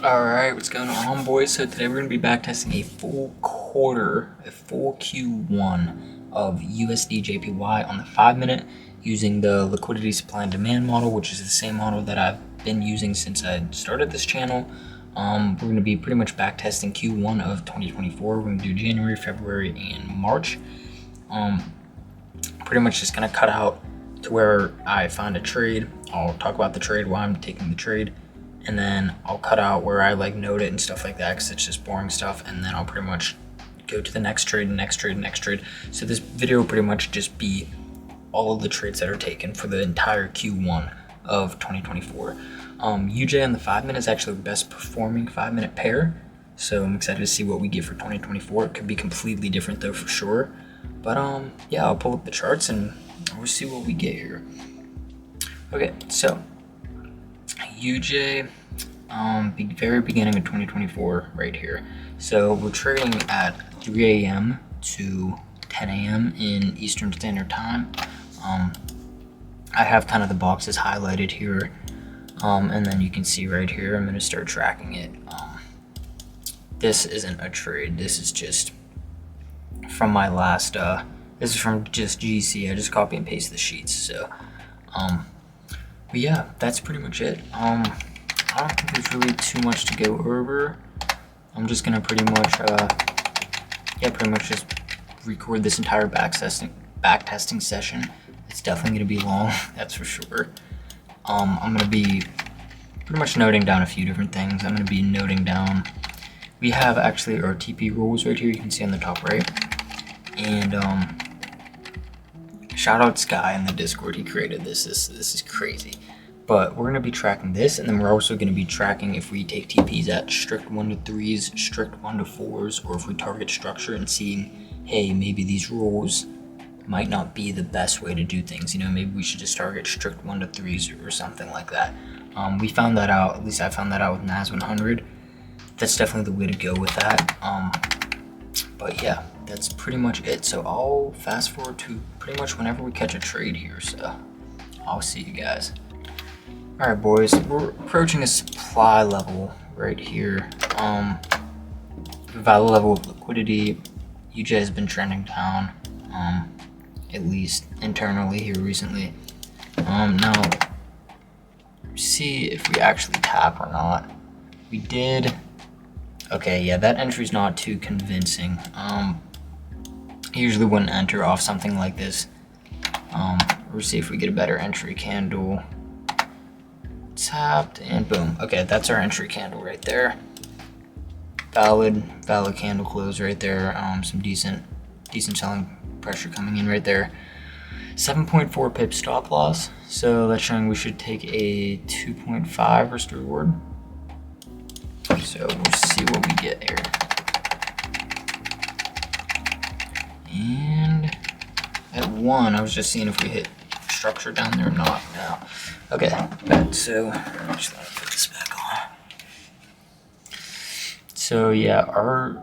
Alright, what's going on, boys? So today we're going to be backtesting a full quarter, a full Q1 of USD JPY on the 5-minute using the liquidity supply and demand model, which is the same model that I've been using since I started this channel. We're going to be pretty much backtesting Q1 of 2024. We're going to do January, February, and March. Pretty much just going to cut out to where I find a trade. I'll talk about the trade, why I'm taking the trade. And then I'll cut out where I like note it and stuff like that because it's just boring stuff, and then I'll pretty much go to the next trade, next trade, next trade. So this video will pretty much just be all of the trades that are taken for the entire Q1 of 2024. UJ on the 5-minute is actually the best performing 5-minute pair, so I'm excited to see what we get for 2024. It could be completely different though for sure, but yeah, I'll pull up the charts and we'll see what we get here. Okay, so UJ, very beginning of 2024 right here. So we're trading at 3 a.m. to 10 a.m. in Eastern Standard Time. I have kind of the boxes highlighted here, and then you can see right here, I'm going to start tracking it. This isn't a trade. This is just from my last, this is from just GC. I just copy and paste the sheets. So, but yeah, that's pretty much it. I don't think there's really too much to go over. I'm just gonna pretty much just record this entire backtesting session. It's definitely gonna be long, that's for sure. I'm gonna be pretty much noting down a few different things. I'm gonna be noting down, we have actually our TP rules right here, you can see on the top right. And shout out Sky in the Discord, he created this. This is crazy. But we're going to be tracking this, and then we're also going to be tracking if we take TPs at strict 1 to 3s, strict 1 to 4s, or if we target structure and seeing, hey, maybe these rules might not be the best way to do things. You know, maybe we should just target strict 1 to 3s or something like that. We found that out, at least I found that out with NAS 100. That's definitely the way to go with that. But yeah, that's pretty much it. So I'll fast forward to pretty much whenever we catch a trade here. So I'll see you guys. Alright, boys, we're approaching a supply level right here. Value level of liquidity. UJ has been trending down, at least internally here recently. Now, see if we actually tap or not. We did. Okay, yeah, that entry's not too convincing. I usually wouldn't enter off something like this. We'll see if we get a better entry candle. Tapped and boom. Okay, that's our entry candle right there. Valid candle close right there. Some decent selling pressure coming in right there. 7.4 pip stop loss. So that's showing we should take a 2.5 risk reward. So we'll see what we get here. And at 1, I was just seeing if we hit structure down there or not now. Okay, so just let me put this back on. So yeah, our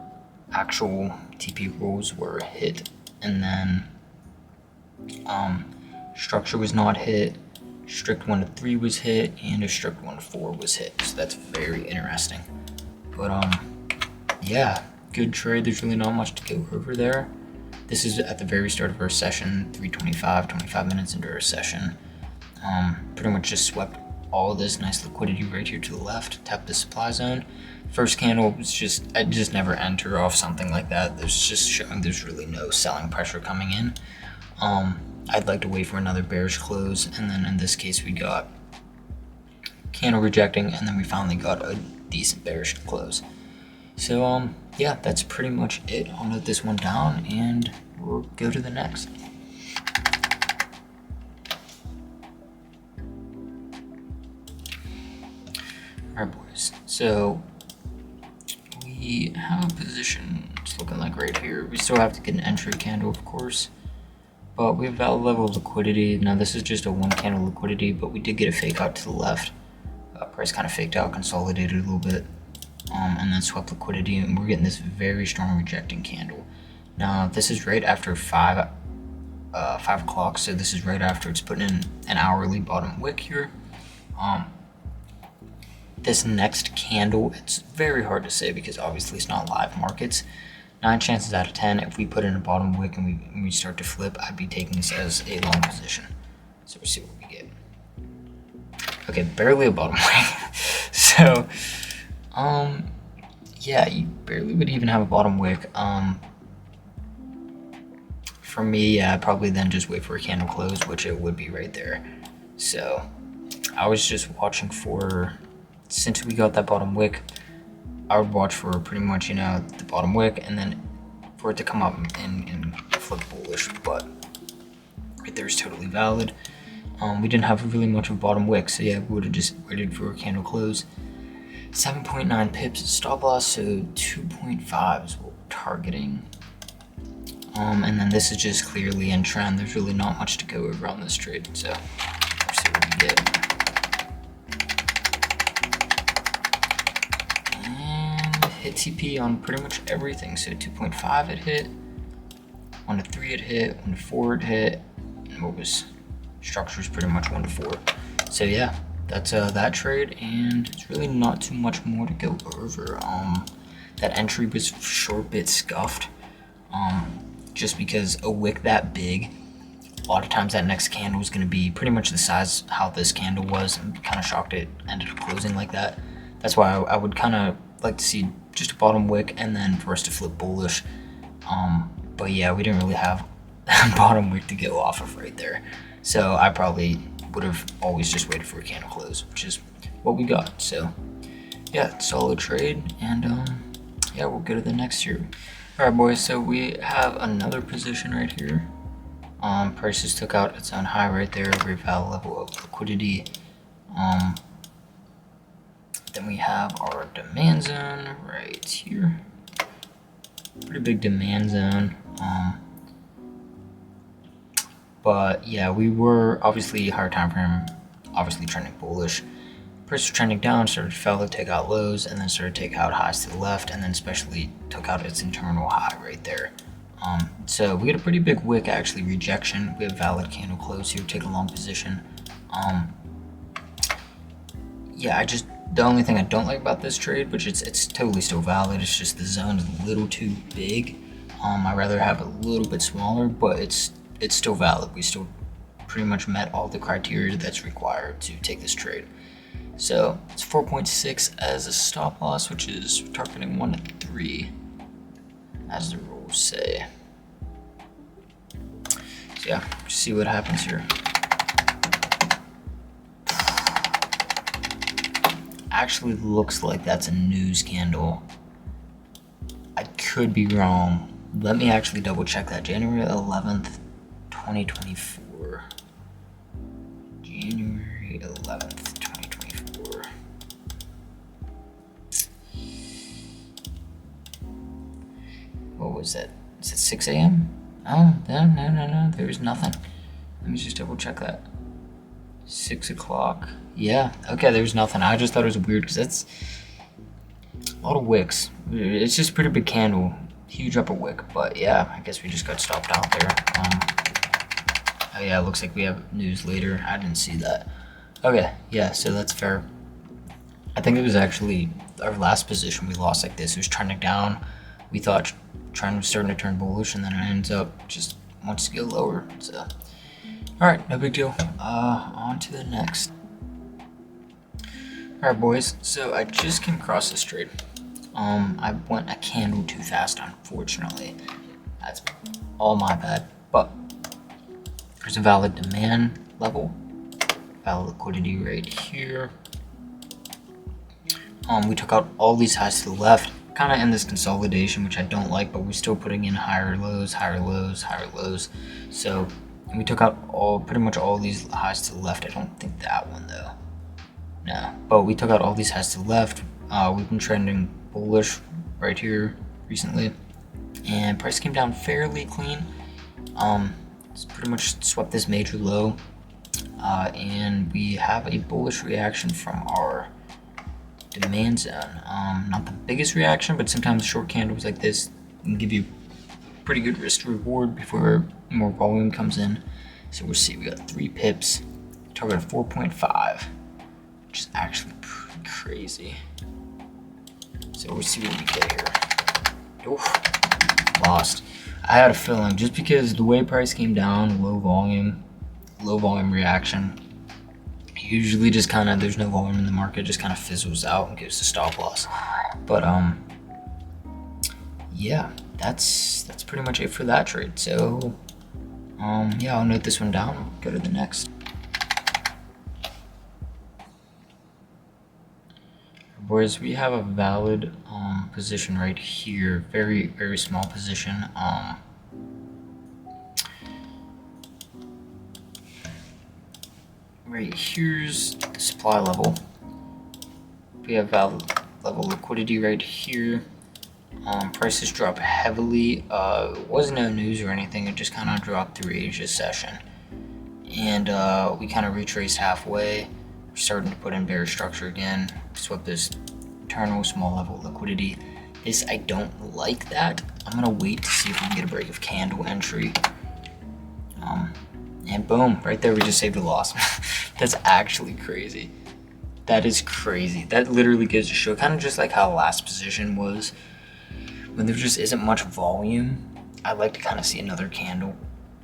actual TP rules were hit, and then structure was not hit, strict 1 to 3 was hit, and a strict 1 to 4 was hit. So that's very interesting. But yeah, good trade. There's really not much to go over there. This is at the very start of our session, 25 minutes into our session. Pretty much just swept all of this nice liquidity right here to the left, tapped the supply zone. First candle was I just never enter off something like that. There's just showing there's really no selling pressure coming in. I'd like to wait for another bearish close, and then in this case we got candle rejecting, and then we finally got a decent bearish close. So yeah, that's pretty much it. I'll note this one down and we'll go to the next. Alright, boys, so we have a position, it's looking like right here. We still have to get an entry candle, of course, but we have valid level of liquidity. Now this is just a 1 candle liquidity, but we did get a fake out to the left. Price kind of faked out, consolidated a little bit, and then swept liquidity, and we're getting this very strong rejecting candle. Now this is right after 5 o'clock, so this is right after it's putting in an hourly bottom wick here. this next candle, it's very hard to say because obviously it's not live markets. 9 chances out of 10, if we put in a bottom wick and we start to flip, I'd be taking this as a long position. So we'll see what we get. Okay, barely a bottom wick. So, yeah, you barely would even have a bottom wick. For me, yeah, I'd probably then just wait for a candle close, which it would be right there. So I was just watching for, since we got that bottom wick, I would watch for pretty much, the bottom wick and then for it to come up and flip bullish, but right there is totally valid. We didn't have really much of a bottom wick, so yeah, we would have just waited for a candle close. 7.9 pips is stop loss, so 2.5 is what we're targeting. And then this is just clearly in trend. There's really not much to go over on this trade, so let's see what we get. And hit TP on pretty much everything. So 2.5 it hit, 1 to 3 it hit, 1 to 4 it hit, and what was structures pretty much 1 to 4. So yeah, that's that trade, and it's really not too much more to go over. That entry was a short bit scuffed. Just because a wick that big, a lot of times that next candle is going to be pretty much the size how this candle was. I'm kind of shocked it ended up closing like that. That's why I would kind of like to see just a bottom wick and then for us to flip bullish. But yeah, we didn't really have a bottom wick to go off of right there. So I probably would have always just waited for a candle close, which is what we got. So yeah, solid trade, and yeah, we'll go to the next here. Alright boys, so we have another position right here. Prices took out its own high right there, very valid level of liquidity. Then we have our demand zone right here. Pretty big demand zone. But yeah, we were obviously higher time frame, obviously trending bullish. Price was trending down, started to fail to take out lows, and then started to take out highs to the left, and then especially took out its internal high right there. So we get a pretty big wick, actually, rejection. We have valid candle close here, take a long position. Yeah, the only thing I don't like about this trade, which it's totally still valid, it's just the zone is a little too big. I'd rather have it a little bit smaller, but it's still valid. We still pretty much met all the criteria that's required to take this trade. So it's 4.6 as a stop loss, which is targeting 1 to 3, as the rules say. So yeah, see what happens here. Actually looks like that's a news candle. I could be wrong. Let me actually double check that. January 11th, 2024. January 11th. What was that? Is it 6 a.m.? Oh, no. There's nothing. Let me just double check that. 6 o'clock. Yeah, okay, there's nothing. I just thought it was weird because that's a lot of wicks. It's just a pretty big candle. Huge upper wick. But yeah, I guess we just got stopped out there. Oh yeah, it looks like we have news later. I didn't see that. Okay, yeah, so that's fair. I think it was actually our last position we lost like this. It was trending down. We thought trend was starting to turn bullish, and then it ends up just wants to go lower. So, all right, no big deal. On to the next. All right, boys. So I just came across this trade. I went a candle too fast, unfortunately. That's all my bad. But there's a valid demand level, valid liquidity right here. We took out all these highs to the left. Kind of in this consolidation, which I don't like, but we're still putting in higher lows, higher lows, higher lows. So we took out pretty much all these highs to the left. I don't think that one though. No, but we took out all these highs to the left. We've been trending bullish right here recently, and price came down fairly clean. It's pretty much swept this major low, and we have a bullish reaction from our demand zone. Not the biggest reaction, but sometimes short candles like this can give you pretty good risk to reward before more volume comes in. So we'll see, we got 3 pips, target of 4.5, which is actually pretty crazy. So we'll see what we get here. Oof, lost. I had a feeling just because the way price came down, low volume reaction. Usually just kind of, there's no volume in the market, just kind of fizzles out and gives a stop loss. But yeah, that's pretty much it for that trade. So yeah, I'll note this one down. Go to the next. Boys, we have a valid position right here. Very, very small position. Right here's the supply level. We have valid level liquidity right here. Prices drop heavily. It wasn't no news or anything. It just kind of dropped through Asia's session, and we kind of retraced halfway. We're starting to put in bearish structure again. Swept this internal small level liquidity. This, I don't like that. I'm gonna wait to see if we can get a break of candle entry. And boom, right there we just saved a loss. That's actually crazy. That is crazy. That literally gives a show, kind of just like how the last position was. When there just isn't much volume, I like to kind of see another candle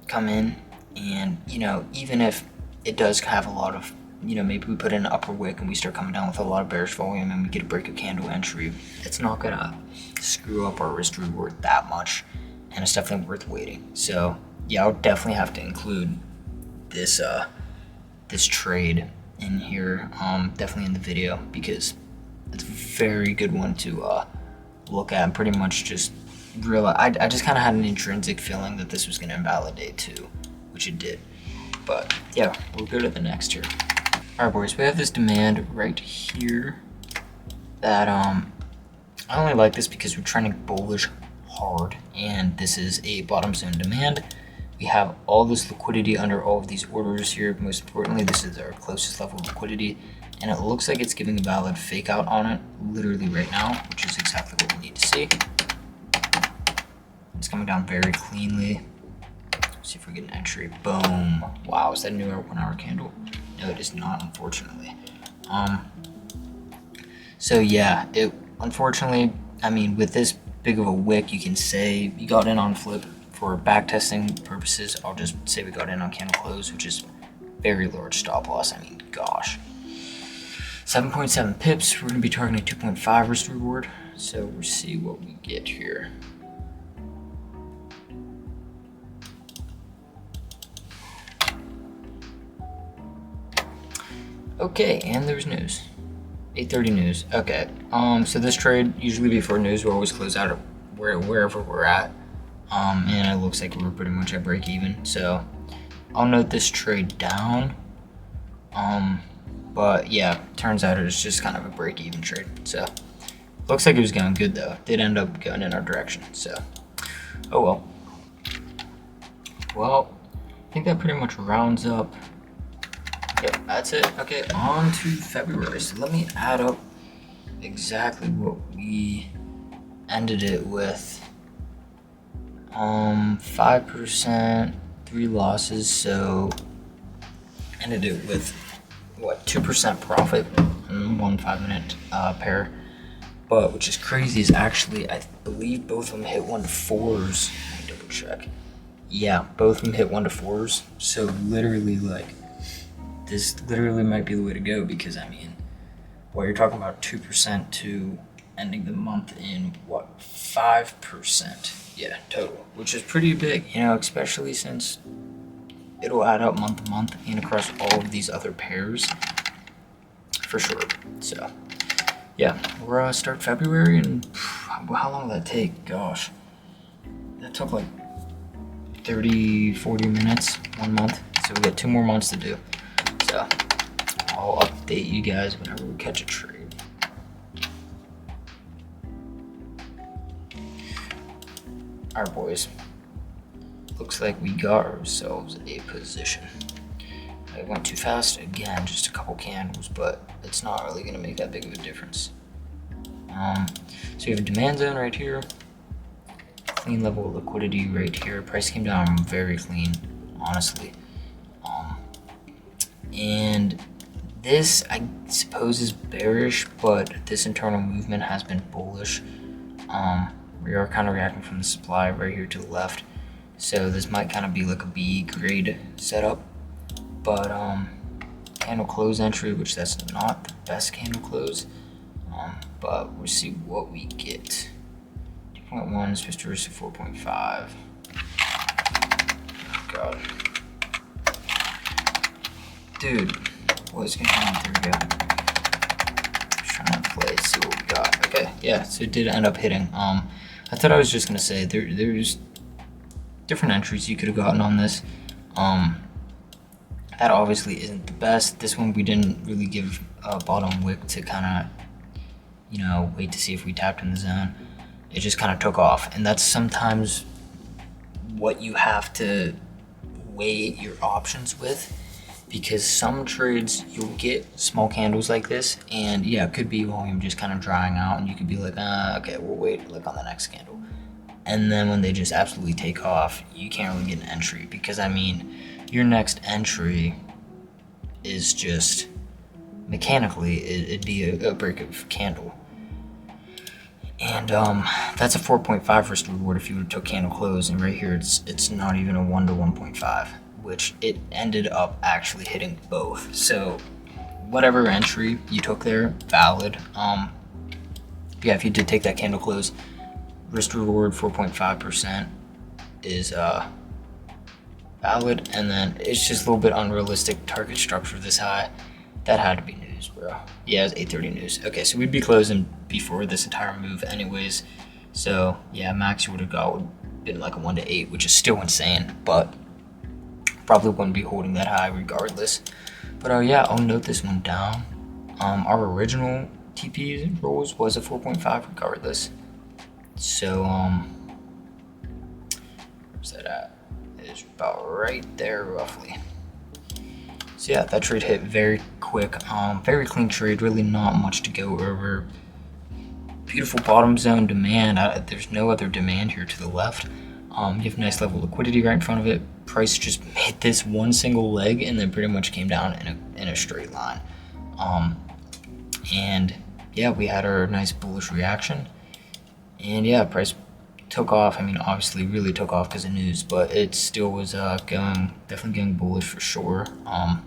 come in. And, you know, even if it does have a lot of, you know, maybe we put in an upper wick and we start coming down with a lot of bearish volume and we get a break of candle entry, it's not gonna screw up our risk reward that much. And it's definitely worth waiting. So yeah, I'll definitely have to include this this trade in here, definitely in the video, because it's a very good one to look at and pretty much just realize. I just kind of had an intrinsic feeling that this was going to invalidate too, which it did. But yeah, we'll go to the next here. All right, boys, we have this demand right here that I only like this because we're trending bullish hard, and this is a bottom zone demand. We have all this liquidity under all of these orders here. Most importantly, this is our closest level of liquidity, and it looks like it's giving a valid fake out on it literally right now, which is exactly what we need to see. It's coming down very cleanly. Let's see if we get an entry. Boom. Wow, is that a new 1 hour candle? No, it is not, unfortunately. So yeah, it unfortunately, I mean, with this big of a wick, you can say you got in on flip. For backtesting purposes, I'll just say we got in on candle close, which is very large stop loss. I mean, gosh. 7.7 pips. We're going to be targeting 2.5 risk reward. So we'll see what we get here. Okay, and there's news. 8:30 news. Okay. So this trade, usually before news, we'll always close out at wherever we're at. And it looks like we're pretty much at break even. So I'll note this trade down. But yeah, turns out it's just kind of a break even trade. So looks like it was going good though. Did end up going in our direction. So, oh well. Well, I think that pretty much rounds up. Yep, that's it. Okay, on to February. So let me add up exactly what we ended it with. 5%, 3 losses, so ended it with what, 2% profit on 1 5-minute pair. But which is crazy is actually, I believe both of them hit 1 to 4s. Let me double check. Yeah, both of them hit 1 to 4s. So literally, like, this literally might be the way to go, because I mean, well, you're talking about 2% to ending the month in what, 5%. Yeah, total, which is pretty big, you know, especially since it'll add up month to month and across all of these other pairs for sure. So yeah, we're start February, and how long will that take? Gosh, that took like 30-40 minutes, 1 month. So we got 2 more months to do. So I'll update you guys whenever we catch a trade. Alright, boys, looks like we got ourselves a position. I went too fast again, just a couple candles, but it's not really going to make that big of a difference. So you have a demand zone right here, clean level of liquidity right here. Price came down very clean, honestly. And This, I suppose, is bearish, but this internal movement has been bullish. We are kind of reacting from the supply right here to the left. So this might kind of be like a B grade setup. But candle close entry, which that's not the best candle close. But we'll see what we get. 2.1 supposed to risk 4.5. Oh god. Dude, what is going on? There we go. Trying to play, see what we got. Okay, yeah, so it did end up hitting. I thought I was just gonna say there's different entries you could have gotten on this. That obviously isn't the best. This one we didn't really give a bottom wick to kind of, you know, wait to see if we tapped in the zone. It just kind of took off, and that's sometimes what you have to weigh your options with, because some trades you'll get small candles like this, and yeah, it could be volume just kind of drying out, and you could be like, okay, we'll wait, like on the next candle. And then when they just absolutely take off, you can't really get an entry, because I mean, your next entry is just mechanically it'd be a break of candle. And that's a 4.5 risk reward if you would have took candle close, and right here it's not even a 1 to 1.5, which it ended up actually hitting both. So whatever entry you took there, valid. Yeah, if you did take that candle close, risk reward 4.5% is valid, and then it's just a little bit unrealistic target structure this high. That had to be news, bro. Yeah, it was 8:30 news. Okay, so we'd be closing before this entire move anyways. So yeah, max you would have got would have been like a 1 to 8, which is still insane, but probably wouldn't be holding that high regardless. But yeah, I'll note this one down. Our original TP rolls was a 4.5 regardless. So where's that at? It's about right there roughly. So yeah, that trade hit very quick. Very clean trade, really not much to go over. Beautiful bottom zone demand. There's no other demand here to the left. You have nice level of liquidity right in front of it. Price just hit this one single leg and then pretty much came down in a straight line. And yeah, we had our nice bullish reaction. And yeah, price took off. I mean, obviously really took off because of news, but it still was definitely going bullish for sure. And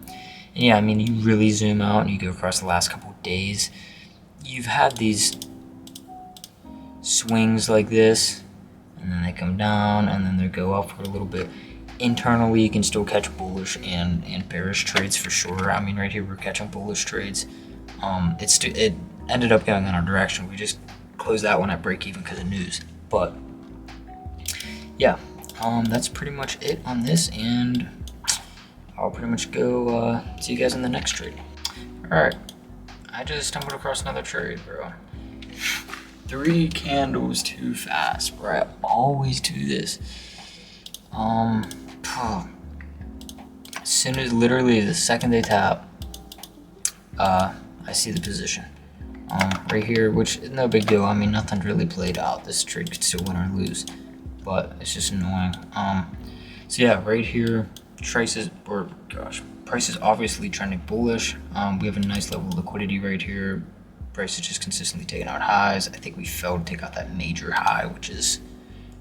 yeah, I mean, you really zoom out and you go across the last couple of days, you've had these swings like this, and then they come down, and then they go up for a little bit. Internally, you can still catch bullish and bearish trades for sure. I mean, right here we're catching bullish trades. It ended up going in our direction. We just closed that one at break even because of news. But yeah, that's pretty much it on this, and I'll pretty much go see you guys in the next trade. All right, I just stumbled across another trade, bro. 3 candles too fast, bro. I always do this. As soon as literally the second they tap, I see the position. Right here, which is no big deal. I mean, nothing really played out. This trade could still win or lose, but it's just annoying. So yeah, right here, price is obviously trending bullish. We have a nice level of liquidity right here. Price is just consistently taking out highs. I think we failed to take out that major high, which is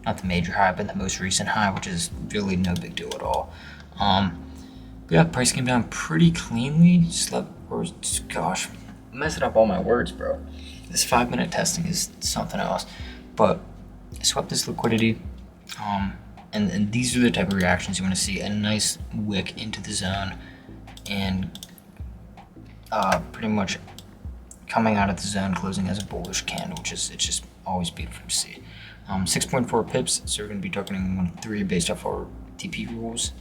not the major high, but the most recent high, which is really no big deal at all. Yeah, price came down pretty cleanly. Messing up all my words, bro. This 5-minute testing is something else. But I swept this liquidity, and these are the type of reactions you want to see. A nice wick into the zone, and pretty much coming out of the zone, closing as a bullish candle, which is, it's just always beautiful to see. 6.4 pips, so we're going to be targeting 1.3 based off our TP rules.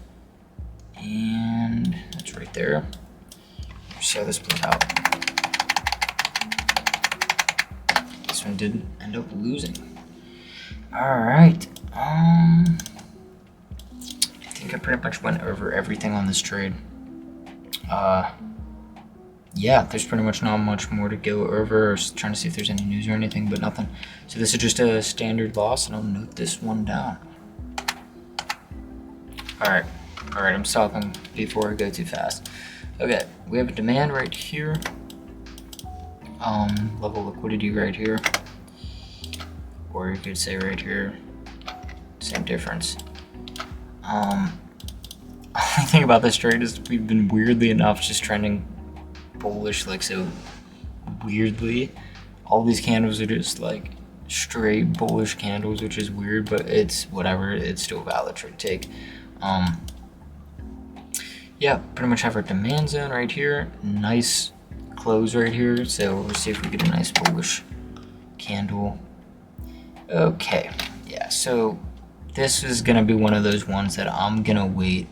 And that's right there. See how this plays out. This one did end up losing. Alright. I think I pretty much went over everything on this trade. Yeah, there's pretty much not much more to go over. I was trying to see if there's any news or anything, but nothing. So this is just a standard loss, and I'll note this one down. Alright, I'm stopping before I go too fast. Okay, we have a demand right here. Level liquidity right here. Or you could say right here, same difference. Only thing about this trade is we've been weirdly enough just trending bullish, like so weirdly. All these candles are just like straight bullish candles, which is weird, but it's whatever, it's still a valid trade to take. Yeah, pretty much have our demand zone right here. Nice close right here, so we'll see if we get a nice bullish candle. Okay, yeah, so this is gonna be one of those ones that I'm gonna wait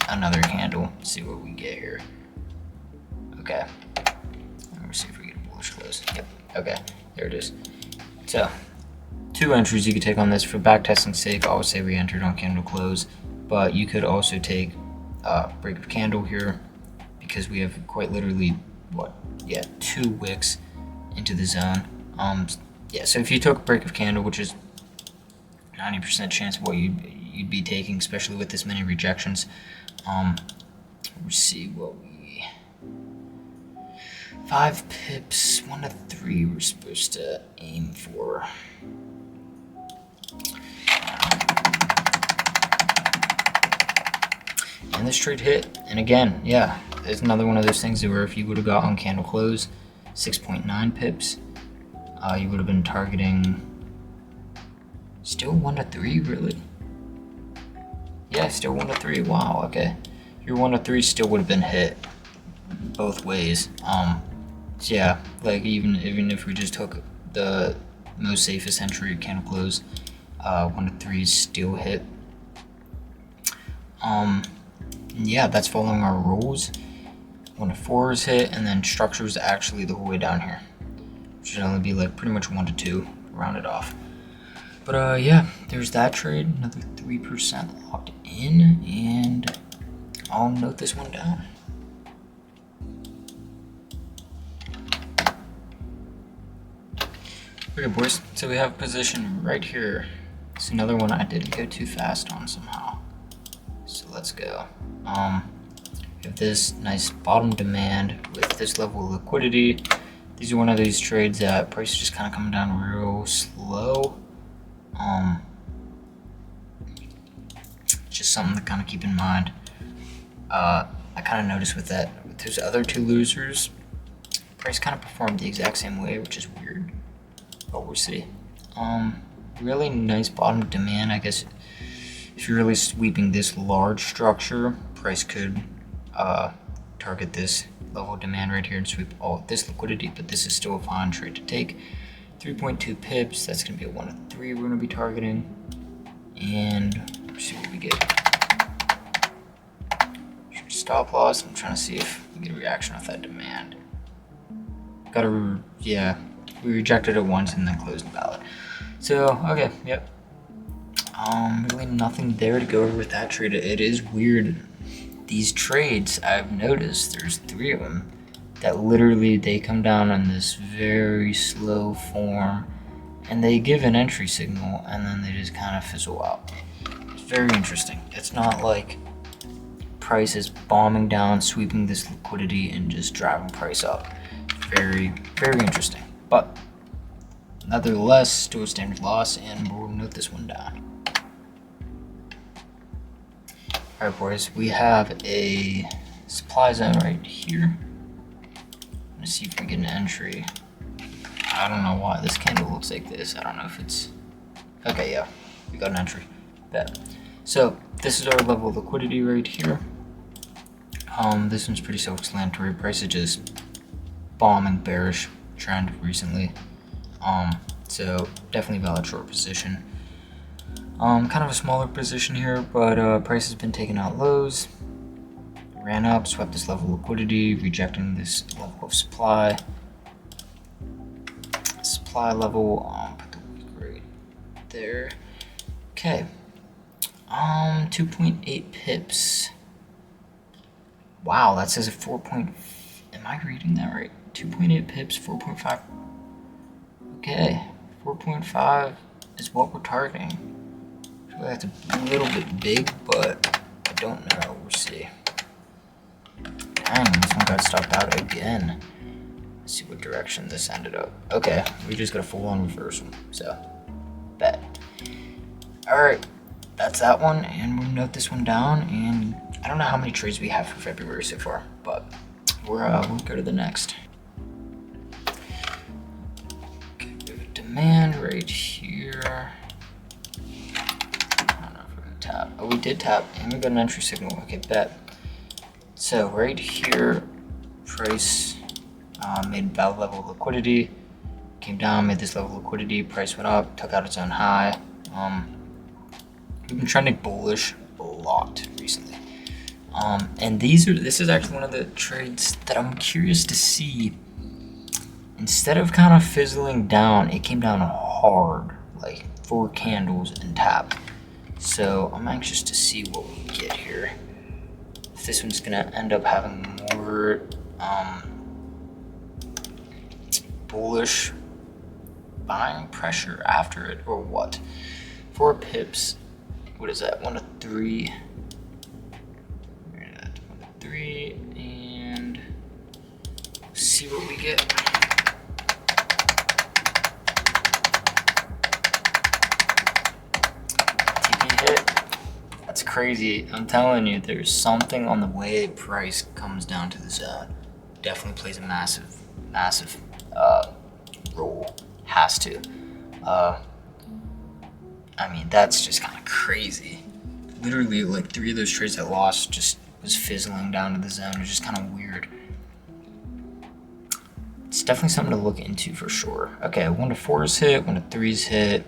another candle, see what we get here. Okay, we'll see if we get a bullish close. Yep, okay, there it is. So, 2 entries you could take on this. For backtesting's sake, I would say we entered on candle close, but you could also take break of candle here, because we have quite literally, what, yeah, 2 wicks into the zone. Yeah, so if you took a break of candle, which is 90% chance of what you'd be taking, especially with this many rejections. We'll see what we 5 pips, 1 to 3 we're supposed to aim for. And this trade hit, and again, yeah, it's another one of those things where if you would have got on candle close 6.9 pips, you would have been targeting still 1 to 3, really? Yeah, still 1 to 3. Wow, okay. Your 1 to 3 still would have been hit both ways. So yeah, like even if we just took the most safest entry candle close, 1 to 3 is still hit. Yeah, that's following our rules. 1 to 4 is hit, and then structure is actually the whole way down here. Should only be like pretty much 1 to 2, rounded off. But yeah, there's that trade, another 3% locked in, and I'll note this one down. Okay, boys, so we have a position right here. It's another one I didn't go too fast on somehow. So let's go. We have this nice bottom demand with this level of liquidity. These are one of these trades that price is just kind of coming down real slow. Just something to kind of keep in mind. I kind of noticed with those other 2 losers, price kind of performed the exact same way, which is weird, but we'll see. Really nice bottom demand. I guess if you're really sweeping this large structure, price could target this level of demand right here and sweep all this liquidity, but this is still a fine trade to take. 3.2 pips, that's going to be a 1 to 3 we're going to be targeting, and let's see what we get. Stop loss. I'm trying to see if we get a reaction off that demand. Yeah, we rejected it once and then closed valid. So, okay, yep. Really nothing there to go over with that trade. It is weird. These trades, I've noticed, there's 3 of them, that literally they come down on this very slow form, and they give an entry signal, and then they just kind of fizzle out. It's very interesting. It's not like price is bombing down, sweeping this liquidity, and just driving price up. Very, very interesting. But nevertheless, still a standard loss, and we'll note this one down. Alright, boys, we have a supply zone right here. Let's see if we get an entry. I don't know why this candle looks like this. I don't know if it's... Okay, yeah, we got an entry. Bet. So, this is our level of liquidity right here. This one's pretty self-explanatory. Price is just bombing bearish trend recently. So definitely valid short position. Kind of a smaller position here, but price has been taking out lows. Ran up, swept this level of liquidity, rejecting this level of supply. Supply level, put the weak rate there. Okay. 2.8 pips. Wow, that says a 4. Am I reading that right? 2.8 pips, 4.5. Okay, 4.5 is what we're targeting. I feel like that's a little bit big, but I don't know. We'll see. Dang, this one got stopped out again. Let's see what direction this ended up. Okay, we just got a full-on reversal, so bet. Alright, that's that one, and we'll note this one down, and I don't know how many trades we have for February so far, but we'll go to the next. Okay, we have a demand right here. I don't know if we're gonna tap. Oh, we did tap, and we got an entry signal. Okay, bet. So right here, price made valid level of liquidity, came down, made this level of liquidity, price went up, took out its own high. We've been trending bullish a lot recently. And this is actually one of the trades that I'm curious to see. Instead of kind of fizzling down, it came down hard, like 4 candles and tapped. So I'm anxious to see what we get here. If this one's gonna end up having more bullish buying pressure after it, or what? 4 pips. What is that? 1 to 3. 1 to 3, and see what we get. Taking a hit. That's crazy. I'm telling you, there's something on the way price comes down to the zone. Definitely plays a massive role. Has to. I mean, that's just kind of crazy. Literally, like 3 of those trades that lost just was fizzling down to the zone. It was just kind of weird. It's definitely something to look into for sure. Okay, 1 to 4s hit, 1 to 3s hit,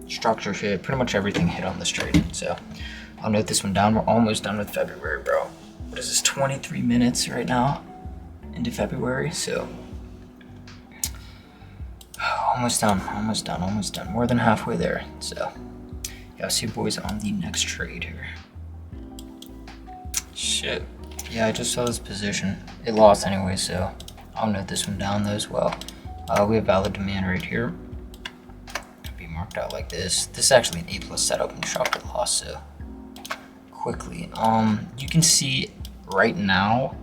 structure hit, pretty much everything hit on this trade. So I'll note this one down. We're almost done with February, bro. What is this, 23 minutes right now into February? So almost done. More than halfway there. So yeah, I'll see you boys on the next trade here. Shit. Yeah, I just saw this position. It lost anyway, so I'll note this one down though as well. We have valid demand right here. It'll be marked out like this. This is actually an A+ setup and sharp loss, so quickly. You can see right now,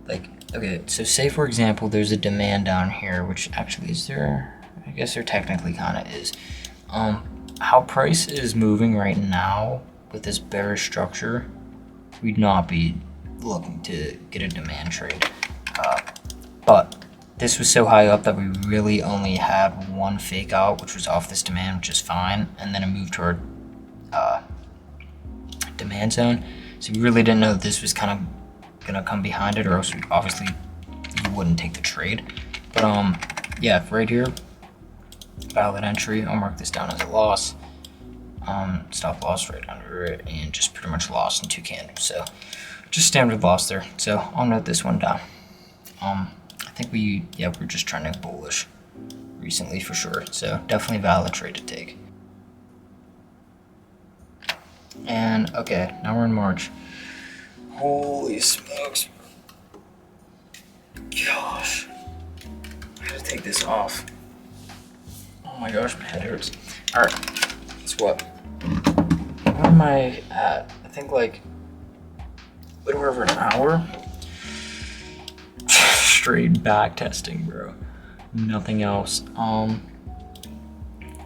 like, okay, so say for example there's a demand down here, which actually is there. I guess there technically kind of is. How price is moving right now with this bearish structure, we'd not be looking to get a demand trade. But this was so high up that we really only had 1 fake out, which was off this demand, which is fine, and then a move toward demand zone. So we really didn't know if this was kind of gonna come behind it, or else obviously you wouldn't take the trade. But yeah, right here, valid entry. I'll mark this down as a loss. Stop loss right under it, and just pretty much lost in 2 candles. So just standard loss there. So I'll note this one down. I think we're just trending bullish recently for sure. So definitely valid trade to take. And okay, now we're in March. Holy smokes. Gosh. I gotta take this off. Oh my gosh, my head hurts. Alright, guess what? Where am I at? I think like a little over an hour. Straight back testing, bro. Nothing else.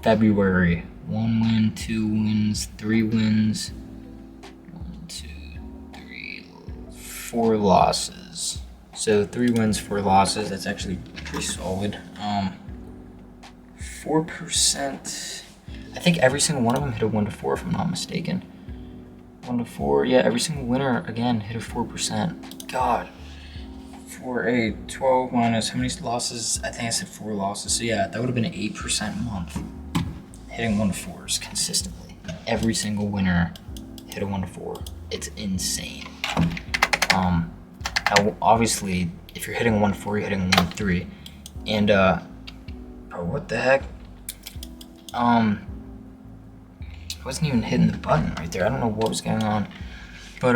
February. 1 win, 2 wins, 3 wins. 1, 2, 3, 4 losses. So 3 wins, 4 losses. That's actually pretty solid. 4%. I think every single one of them hit a 1 to 4, if I'm not mistaken. 1 to 4. Yeah, every single winner again hit a 4%. God. For a 12 minus how many losses? I think I said 4 losses. So yeah, that would have been an 8% month. Hitting 1 to 4s consistently. Every single winner hit a 1 to 4. It's insane. Now obviously, if you're hitting 1 to 4, you're hitting 1 to 3. And bro, what the heck? I wasn't even hitting the button right there. I don't know what was going on. But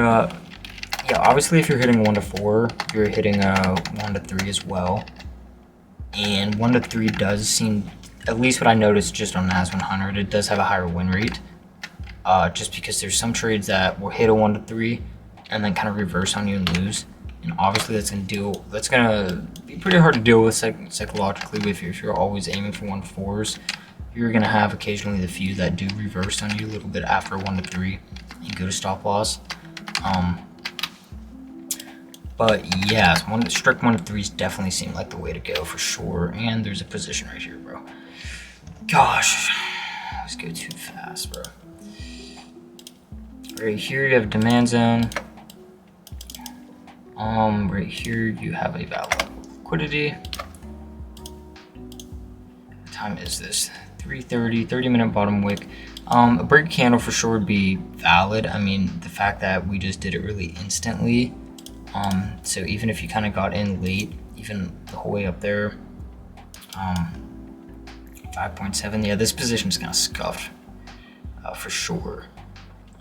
yeah, obviously if you're hitting 1 to 4, you're hitting 1 to 3 as well. And 1 to 3 does seem, at least what I noticed just on NAS 100, it does have a higher win rate. Just because there's some trades that will hit a 1 to 3 and then kind of reverse on you and lose. And obviously that's gonna be pretty hard to deal with psychologically if you're always aiming for 1-4s. You're gonna have occasionally the few that do reverse on you a little bit after 1 to 3 and go to stop loss. But yeah, strict 1 to 3s definitely seem like the way to go for sure. And there's a position right here, bro. Gosh, let's go too fast, bro. Right here you have a demand zone. Right here you have a valid liquidity. What time is this? 3:30, 30-minute bottom wick. A break candle for sure would be valid. I mean, the fact that we just did it really instantly. So even if you kind of got in late, even the whole way up there, 5.7. Yeah, this position's kind of scuffed for sure.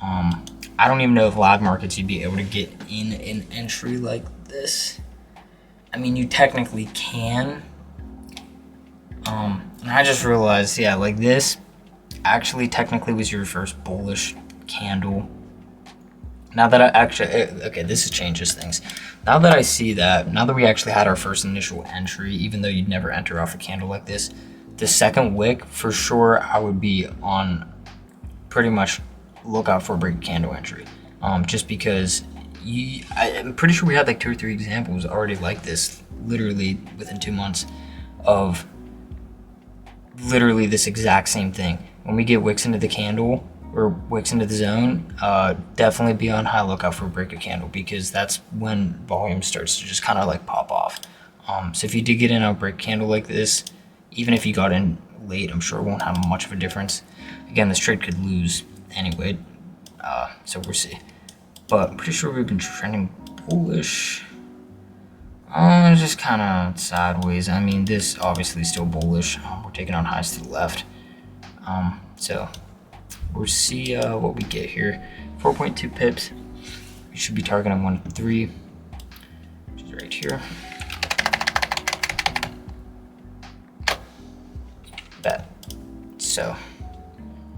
I don't even know if live markets you'd be able to get in an entry like this. I mean, you technically can. And I just realized, yeah, like this actually technically was your first bullish candle. Now that I actually, okay, this changes things. Now that I see that, now that we actually had our first initial entry, even though you'd never enter off a candle like this, the second wick, for sure, I would be on pretty much look out for a break candle entry. Just because I'm pretty sure we had like 2 or 3 examples already like this, literally within 2 months of literally this exact same thing. When we get wicks into the candle or wicks into the zone, definitely be on high lookout for a break of candle, because that's when volume starts to just kind of like pop off. So if you did get in a break candle like this, even if you got in late, I'm sure it won't have much of a difference. Again, this trade could lose anyway, so we'll see. But I'm pretty sure we've been trending bullish. Just kind of sideways. I mean, this obviously is still bullish. We're taking on highs to the left. So we'll see what we get here. 4.2 pips. We should be targeting 1 to 3, which is right here. Bet. So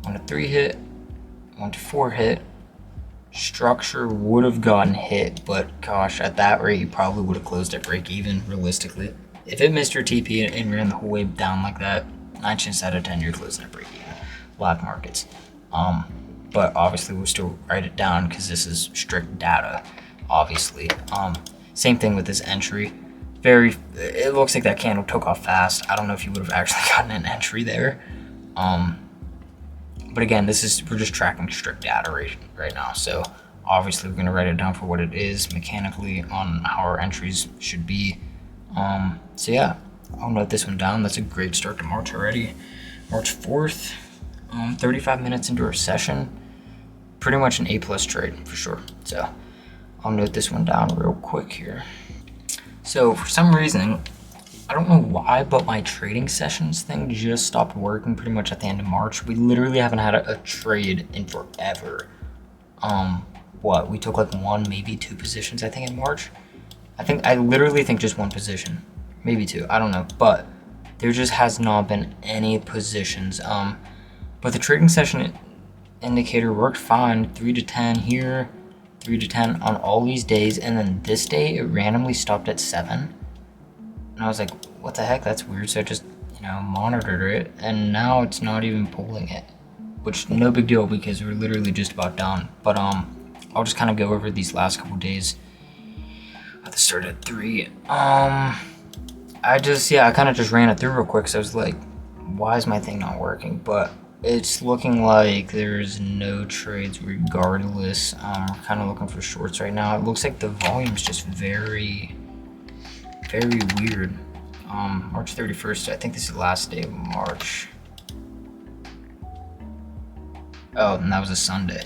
1 to 3 hit, 1 to 4 hit. Structure would have gotten hit, but gosh, at that rate you probably would have closed at break even realistically. If it missed your TP and ran the whole way down like that, 9 chances out of 10 you're closing at break even. Live markets. But obviously we'll still write it down because this is strict data, obviously. Same thing with this entry. It looks like that candle took off fast. I don't know if you would have actually gotten an entry there. But again, we're just tracking strict data right now. So obviously we're gonna write it down for what it is mechanically on how our entries should be. So yeah, I'll note this one down. That's a great start to March already. March 4th, 35 minutes into our session. Pretty much an A+ trade for sure. So I'll note this one down real quick here. So for some reason, I don't know why, but my trading sessions thing just stopped working pretty much at the end of March. We literally haven't had a trade in forever. We took like 1, maybe 2 positions, I think, in March. I literally think just 1 position, maybe 2, I don't know. But there just has not been any positions. But the trading session indicator worked fine, 3 to 10 here, 3 to 10 on all these days. And then this day, it randomly stopped at 7. And I was like, what the heck, that's weird. So I just, monitored it, and now it's not even pulling it, which no big deal because we're literally just about done. But I'll just kind of go over these last couple days. I started at 3. I kind of just ran it through real quick. So I was like, why is my thing not working? But it's looking like there's no trades regardless. We're kind of looking for shorts right now. It looks like the volume's just very weird. March 31st, I think this is the last day of March. Oh, and that was a Sunday.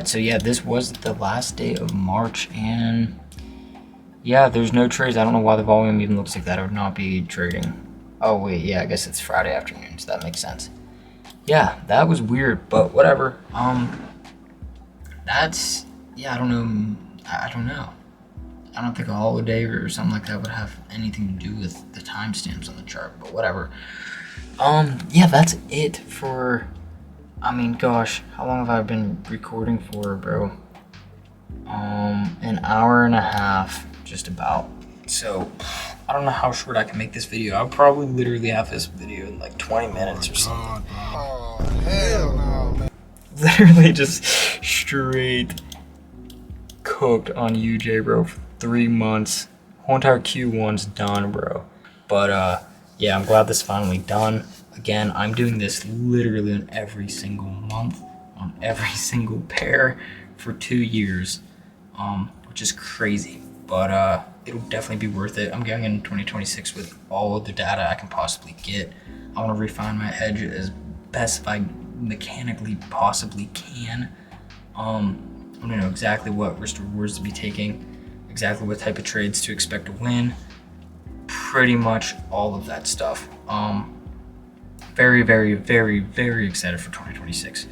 So yeah, this was the last day of March, and yeah, there's no trades. I don't know why the volume even looks like that. I would not be trading. Oh wait, yeah, I guess it's Friday afternoon, so that makes sense. Yeah, that was weird, but whatever. I don't know. I don't know. I don't think a holiday or something like that would have anything to do with the timestamps on the chart, but whatever. Yeah, that's it for, gosh, how long have I been recording for, bro? An hour and a half. just about. So I don't know how short I can make this video. I'll probably literally have this video in like 20 minutes or something. Oh, hell no, man. Literally just straight cooked on UJ, bro, for 3 months. Whole entire Q1's done, bro. But yeah, I'm glad this is finally done. Again, I'm doing this literally on every single month, on every single pair for 2 years, which is crazy. But it'll definitely be worth it. I'm going in 2026 with all of the data I can possibly get. I want to refine my hedge as best I mechanically possibly can. I'm gonna know exactly what risk rewards to be taking, exactly what type of trades to expect to win, pretty much all of that stuff. Very, very, very, very excited for 2026.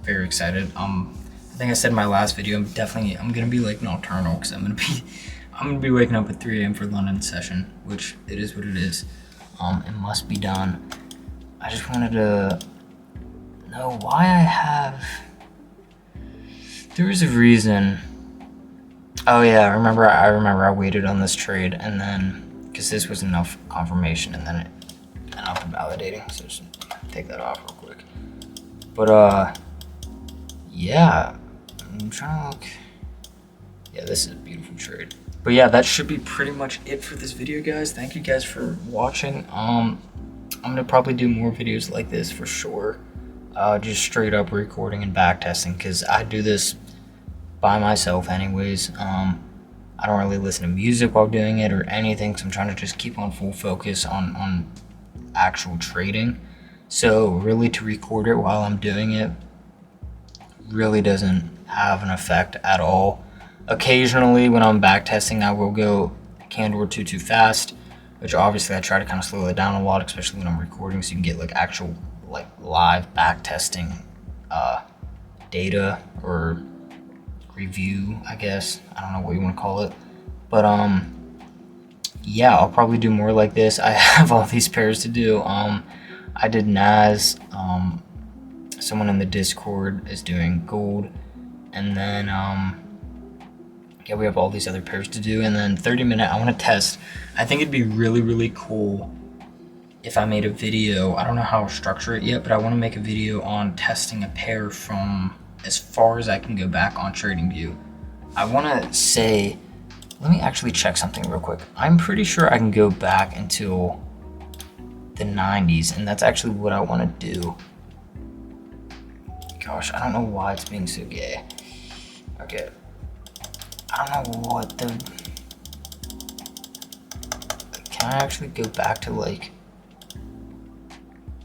Very excited. I think I said in my last video, I'm gonna be like nocturnal because I'm gonna be waking up at 3 a.m. for London session, which it is what it is. It must be done. I just wanted to know why I have. There was a reason. Oh yeah, I remember I waited on this trade, and then because this was enough confirmation, and then it ended up invalidating. So just take that off real quick. But yeah, I'm trying to look. Yeah, this is a beautiful trade. But yeah, that should be pretty much it for this video, guys. Thank you guys for watching. I'm gonna probably do more videos like this for sure. Just straight up recording and backtesting, because I do this by myself anyways. I don't really listen to music while doing it or anything, because I'm trying to just keep on full focus on actual trading. So really to record it while I'm doing it really doesn't have an effect at all. Occasionally when I'm backtesting, I will go a candle or two too fast, which obviously I try to kind of slow it down a lot, especially when I'm recording, so you can get like actual like live backtesting data or review, I guess. I don't know what you want to call it. But yeah, I'll probably do more like this. I have all these pairs to do. I did NAS. Someone in the Discord is doing gold, and then yeah, we have all these other pairs to do, and then 30-minute I want to test. I think it'd be really, really cool if I made a video. I don't know how to structure it yet, but I want to make a video on testing a pair from as far as I can go back on TradingView. I want to say, let me actually check something real quick. I'm pretty sure I can go back until the 90s, and that's actually what I want to do. Gosh, I don't know why it's being so gay. Okay. I don't know what the... Can I actually go back to like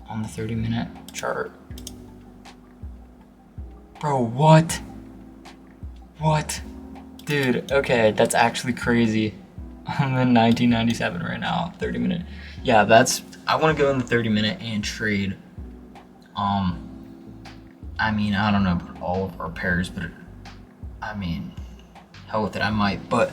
on the 30-minute chart? Bro, what? What? Dude, okay, that's actually crazy. I'm in 1997 right now, 30-minute. Yeah, that's... I want to go in the 30-minute and trade. I mean, I don't know about all of our pairs, but I mean, hell with it, I might. But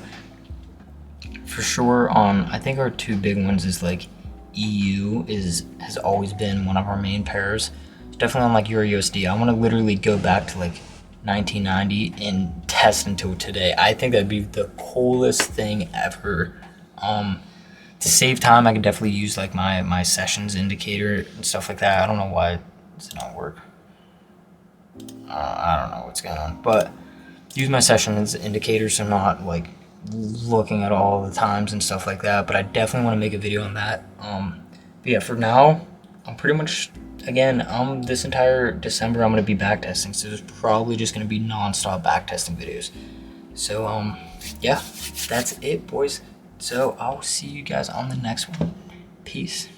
for sure on, I think our two big ones is like EU has always been one of our main pairs. It's definitely on like Euro USD. I want to literally go back to like 1990 and test until today. I think that'd be the coolest thing ever. To save time, I could definitely use like my sessions indicator and stuff like that. I don't know why does it not work. I don't know what's going on, but use my sessions indicator, so I'm not like looking at all the times and stuff like that. But I definitely want to make a video on that. But yeah, for now, I'm pretty much, again, this entire December I'm gonna be backtesting, so there's probably just gonna be non-stop backtesting videos. So yeah, that's it, boys. So I'll see you guys on the next one. Peace.